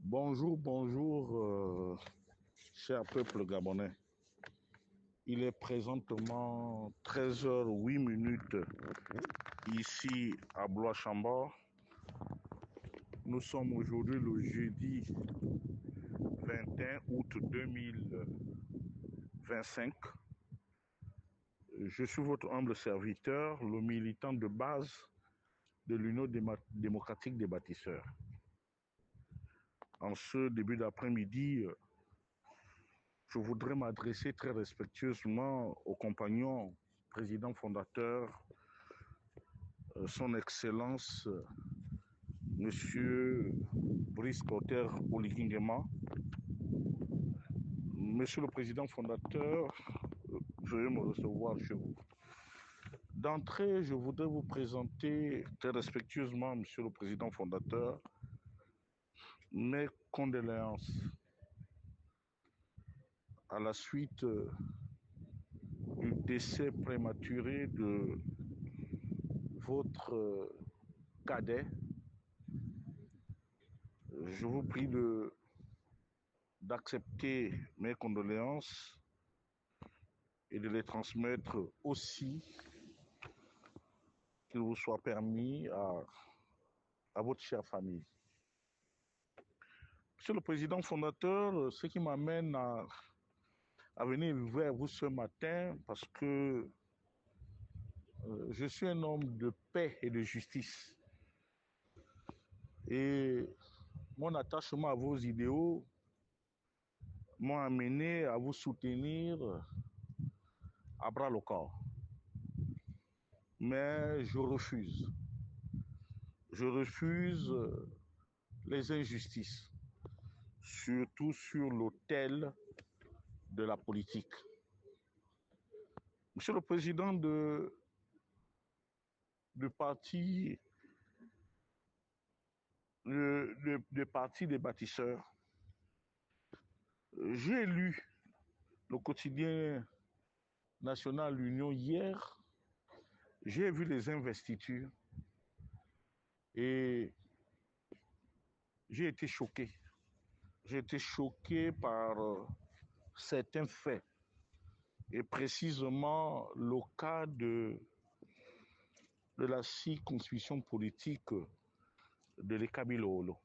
Bonjour, bonjour, cher peuple gabonais. Il est présentement 13h08 ici à Blois-Chambord. Nous sommes aujourd'hui le jeudi 21 août 2025. Je suis votre humble serviteur, le militant de base de l'Union démocratique des bâtisseurs. En ce début d'après-midi, je voudrais m'adresser très respectueusement au compagnon président fondateur, son Excellence, Monsieur Brice Clotaire Oligui Nguema. Monsieur le président fondateur, veuillez me recevoir chez vous. D'entrée, je voudrais vous présenter très respectueusement, Monsieur le président fondateur, mes condoléances à la suite du décès prématuré de votre cadet. Je vous prie d'accepter mes condoléances et de les transmettre aussi, qu'il vous soit permis à votre chère famille. Monsieur le président fondateur, ce qui m'amène à venir vers vous ce matin, parce que je suis un homme de paix et de justice. Et mon attachement à vos idéaux m'a amené à vous soutenir à bras le corps. Mais je refuse. Je refuse les injustices, surtout sur l'autel de la politique. Monsieur le président du parti des bâtisseurs, j'ai lu le quotidien national L'Union hier, j'ai vu les investitures et j'ai été choqué. J'ai été choqué par certains faits, et précisément le cas de la circonscription politique de l'Ekabilolo.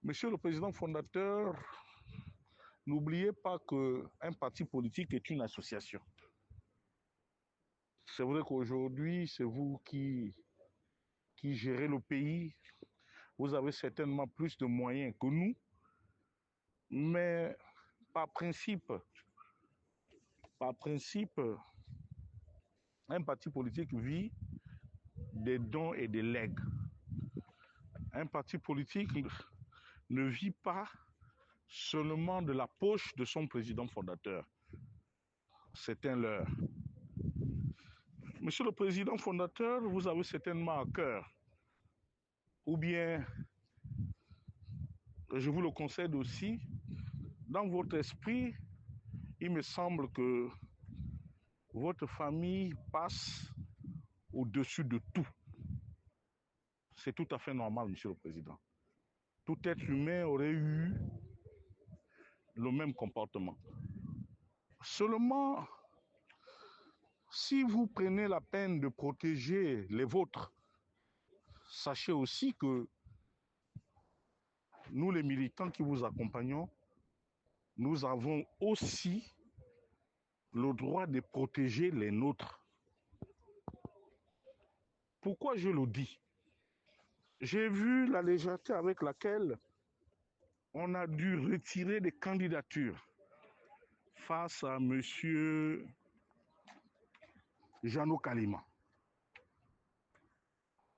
Monsieur le président fondateur, n'oubliez pas qu'un parti politique est une association. C'est vrai qu'aujourd'hui, c'est vous qui gérez le pays. Vous avez certainement plus de moyens que nous. Mais par principe, un parti politique vit des dons et des legs. Un parti politique ne vit pas seulement de la poche de son président fondateur. C'est un leurre. Monsieur le président fondateur, vous avez certainement à cœur, ou bien, je vous le concède aussi, dans votre esprit, il me semble que votre famille passe au-dessus de tout. C'est tout à fait normal, monsieur le président. Tout être humain aurait eu le même comportement. Seulement, si vous prenez la peine de protéger les vôtres, sachez aussi que nous, les militants qui vous accompagnons, nous avons aussi le droit de protéger les nôtres. Pourquoi je le dis? J'ai vu la légèreté avec laquelle on a dû retirer des candidatures face à M. Jeannot Kalima.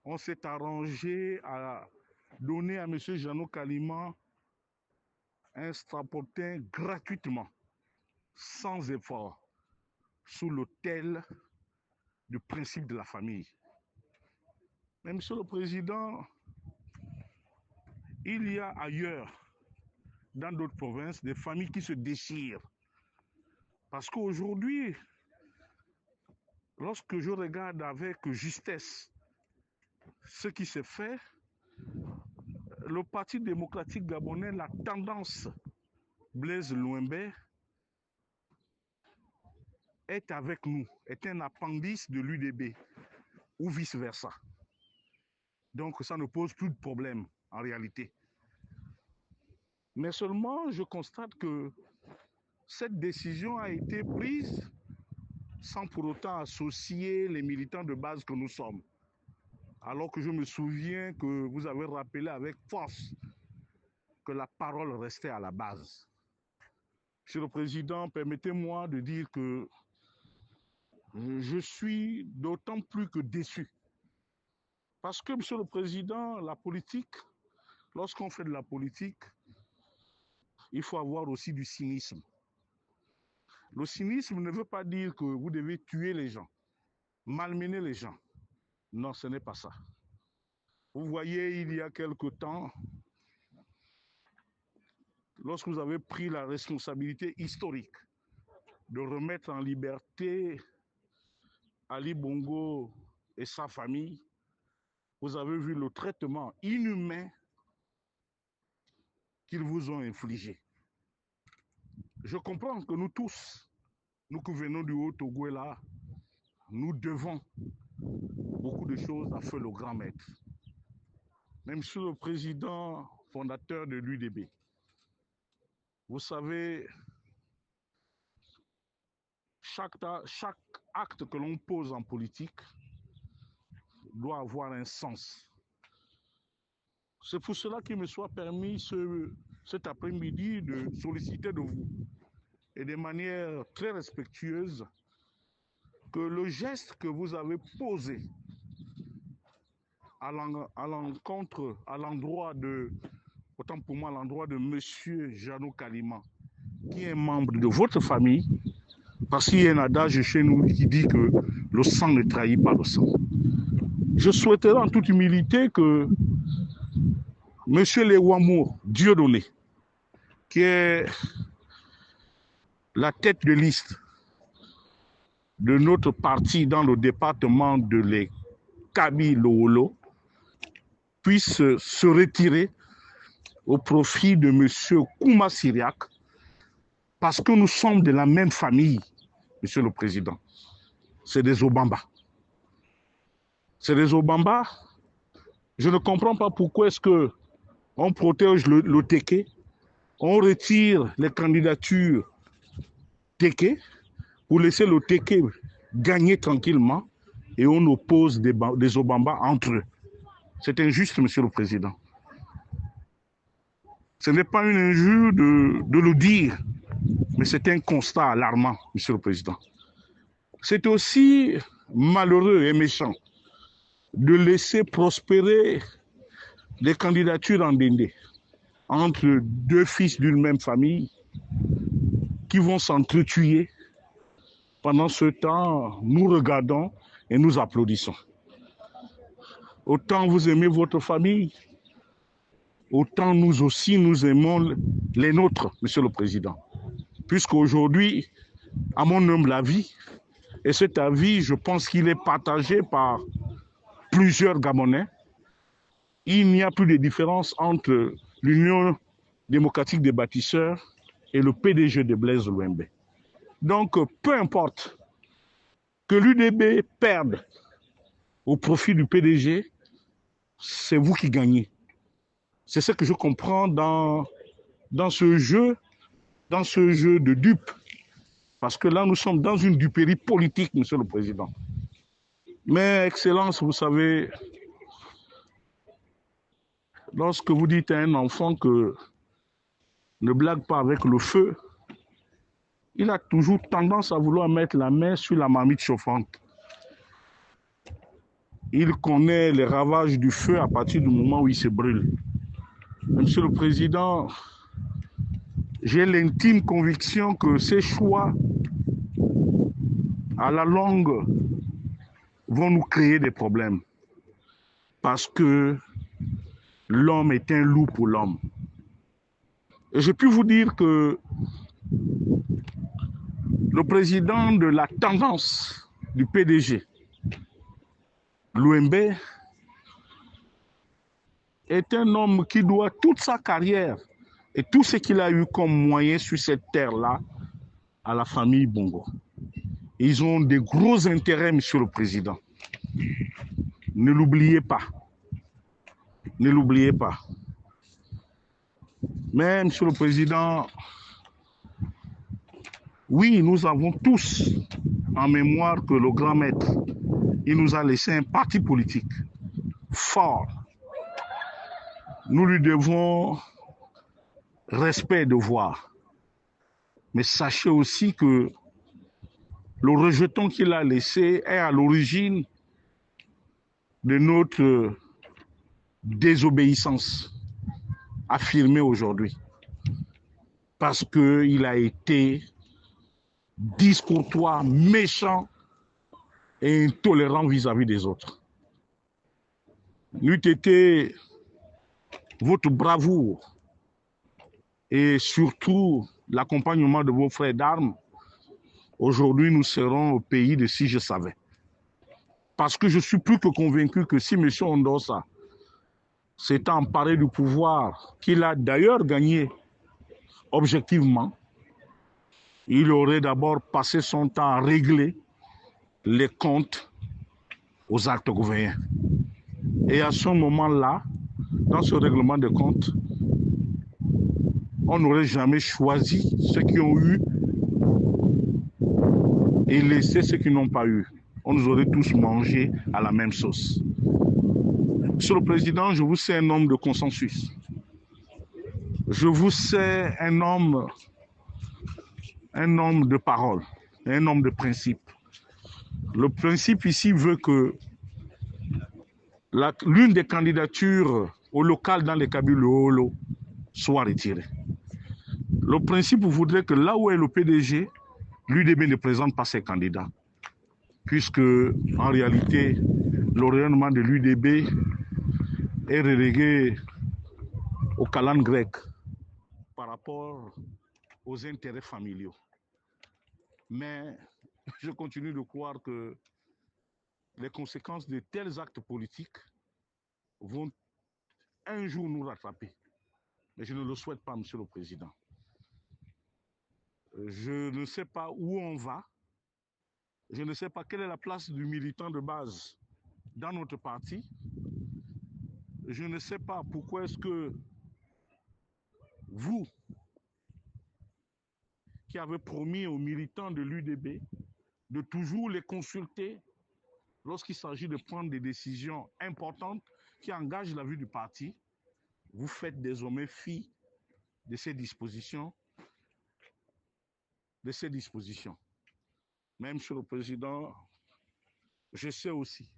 On s'est arrangé à donner à M. Jeannot Kalima un strapotin gratuitement, sans effort, sous l'autel du principe de la famille. Mais Monsieur le Président, il y a ailleurs, dans d'autres provinces, des familles qui se déchirent. Parce qu'aujourd'hui, lorsque je regarde avec justesse ce qui s'est fait, le Parti démocratique gabonais, la tendance Blaise Louembé est avec nous, est un appendice de l'UDB ou vice-versa. Donc ça ne pose plus de problème en réalité. Mais seulement je constate que cette décision a été prise sans pour autant associer les militants de base que nous sommes. Alors que je me souviens que vous avez rappelé avec force que la parole restait à la base. Monsieur le Président, permettez-moi de dire que je suis d'autant plus que déçu. Parce que, Monsieur le Président, la politique, lorsqu'on fait de la politique, il faut avoir aussi du cynisme. Le cynisme ne veut pas dire que vous devez tuer les gens, malmener les gens. Non, ce n'est pas ça. Vous voyez, il y a quelque temps, lorsque vous avez pris la responsabilité historique de remettre en liberté Ali Bongo et sa famille, vous avez vu le traitement inhumain qu'ils vous ont infligé. Je comprends que nous tous, nous qui venons du Haut-Togo là, nous devons beaucoup de choses à feu le grand maître. Même sur le président fondateur de l'UDB. Vous savez, chaque acte que l'on pose en politique doit avoir un sens. C'est pour cela qu'il me soit permis cet après-midi de solliciter de vous, et de manière très respectueuse, que le geste que vous avez posé à l'encontre, à l'endroit de, autant pour moi, à l'endroit de M. Jeannot Kalima, qui est membre de votre famille, parce qu'il y a un adage chez nous qui dit que le sang ne trahit pas le sang. Je souhaiterais en toute humilité que M. Lewamour Dieudonné, qui est la tête de liste de notre parti dans le département de l'Ekabi-Lowolo, puisse se retirer au profit de M. Kouma Syriac, parce que nous sommes de la même famille, Monsieur le Président. C'est des Obamba. C'est des Obamba. Je ne comprends pas pourquoi est-ce qu'on protège le Téké, on retire les candidatures Téké pour laisser le Téké gagner tranquillement et on oppose des Obamba entre eux. C'est injuste, Monsieur le Président. Ce n'est pas une injure de le dire, mais c'est un constat alarmant, Monsieur le Président. C'est aussi malheureux et méchant de laisser prospérer des candidatures en Dendé entre deux fils d'une même famille qui vont s'entretuer. Pendant ce temps, nous regardons et nous applaudissons. Autant vous aimez votre famille, autant nous aussi nous aimons les nôtres, Monsieur le Président. Puisqu'aujourd'hui, à mon humble avis, et cet avis, je pense qu'il est partagé par plusieurs Gabonais, il n'y a plus de différence entre l'Union démocratique des bâtisseurs et le PDG de Blaise Louembé. Donc, peu importe que l'UDB perde au profit du PDG, c'est vous qui gagnez. C'est ce que je comprends dans ce jeu de dupes. Parce que là, nous sommes dans une duperie politique, Monsieur le Président. Mais, Excellence, vous savez, lorsque vous dites à un enfant que ne blague pas avec le feu, il a toujours tendance à vouloir mettre la main sur la marmite chauffante. Il connaît les ravages du feu à partir du moment où il se brûle. Monsieur le Président, j'ai l'intime conviction que ces choix, à la longue, vont nous créer des problèmes. Parce que l'homme est un loup pour l'homme. Et je puis vous dire que le président de la tendance du PDG, Louembé, est un homme qui doit toute sa carrière et tout ce qu'il a eu comme moyen sur cette terre-là à la famille Bongo. Ils ont des gros intérêts, Monsieur le Président. Ne l'oubliez pas. Ne l'oubliez pas. Mais, Monsieur le Président, oui, nous avons tous en mémoire que le grand maître, il nous a laissé un parti politique fort. Nous lui devons respect et devoir. Mais sachez aussi que le rejeton qu'il a laissé est à l'origine de notre désobéissance affirmée aujourd'hui. Parce qu'il a été discourtois, méchant et intolérant vis-à-vis des autres. N'eût été votre bravoure et surtout l'accompagnement de vos frères d'armes, aujourd'hui nous serons au pays de Si je savais. Parce que je suis plus que convaincu que si M. Ondossa s'est emparé du pouvoir, qu'il a d'ailleurs gagné objectivement, il aurait d'abord passé son temps à régler les comptes aux actes gouverniens. Et à ce moment-là, dans ce règlement de comptes, on n'aurait jamais choisi ceux qui ont eu et laissé ceux qui n'ont pas eu. On nous aurait tous mangé à la même sauce. Monsieur le Président, je vous sais un homme de consensus. Je vous sais un homme de parole, un homme de principe. Le principe ici veut que l'une des candidatures au local dans les Kabyles soit retirée. Le principe voudrait que là où est le PDG, l'UDB ne présente pas ses candidats, puisque en réalité, le rayonnement de l'UDB est relégué au calendrier grec par rapport aux intérêts familiaux. Mais je continue de croire que les conséquences de tels actes politiques vont un jour nous rattraper. Mais je ne le souhaite pas, Monsieur le Président. Je ne sais pas où on va. Je ne sais pas quelle est la place du militant de base dans notre parti. Je ne sais pas pourquoi est-ce que vous, qui avez promis aux militants de l'UDB de toujours les consulter lorsqu'il s'agit de prendre des décisions importantes qui engagent la vie du parti, vous faites désormais fi de ces dispositions. Mais, Monsieur le Président, je sais aussi,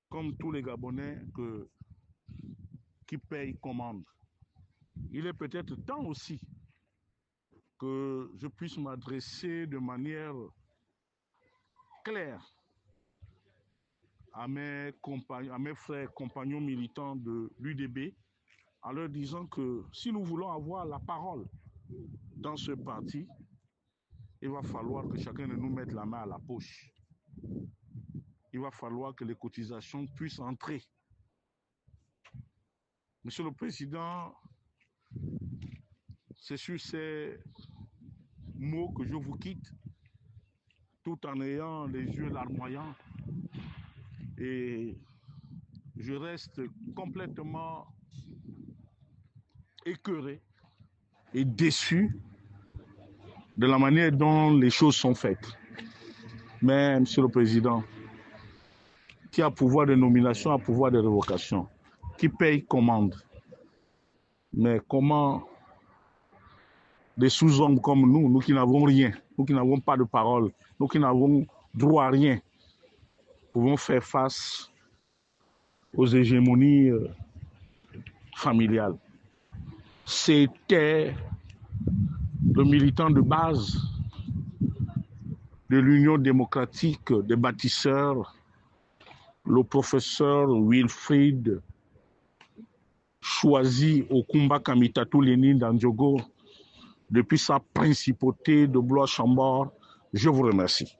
comme tous les Gabonais, que qui paye commande. Il est peut-être temps aussi que je puisse m'adresser de manière claire à mes frères compagnons militants de l'UDB, en leur disant que si nous voulons avoir la parole dans ce parti, il va falloir que chacun de nous mette la main à la poche. Il va falloir que les cotisations puissent entrer. Monsieur le Président, c'est sur ces mots que je vous quitte, tout en ayant les yeux larmoyants. Et je reste complètement écœuré et déçu de la manière dont les choses sont faites. Mais, Monsieur le Président, qui a pouvoir de nomination, a pouvoir de révocation, qui paye commande. Mais comment des sous-hommes comme nous qui n'avons rien, nous qui n'avons pas de parole, nous qui n'avons droit à rien, pouvons faire face aux hégémonies familiales. C'était le militant de base de l'Union démocratique des bâtisseurs, le professeur Wilfried choisi au Kumba Kamitatu Lénine d'Andjogo depuis sa principauté de Blois-Chambord. Je vous remercie.